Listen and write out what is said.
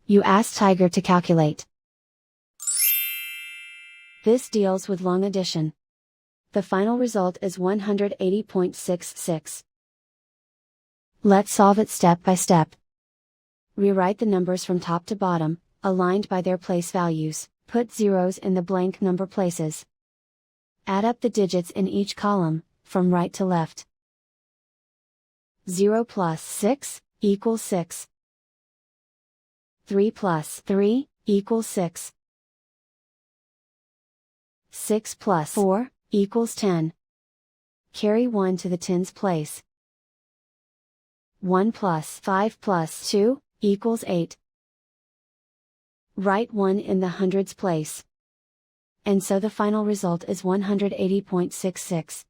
You ask Tiger to calculate. This deals with long addition. The final result is 180.66. Let's solve it step by step. Rewrite the numbers from top to bottom, aligned by their place values. Put zeros in the blank number places. Add up the digits in each column, from right to left. 0 plus 6 equals 6. 3 plus 3 equals 6. 6 plus 4 equals 10. Carry 1 to the tens place. 1 plus 5 plus 2 equals 8. Write 1 in the hundreds place. And so the final result is 180.66.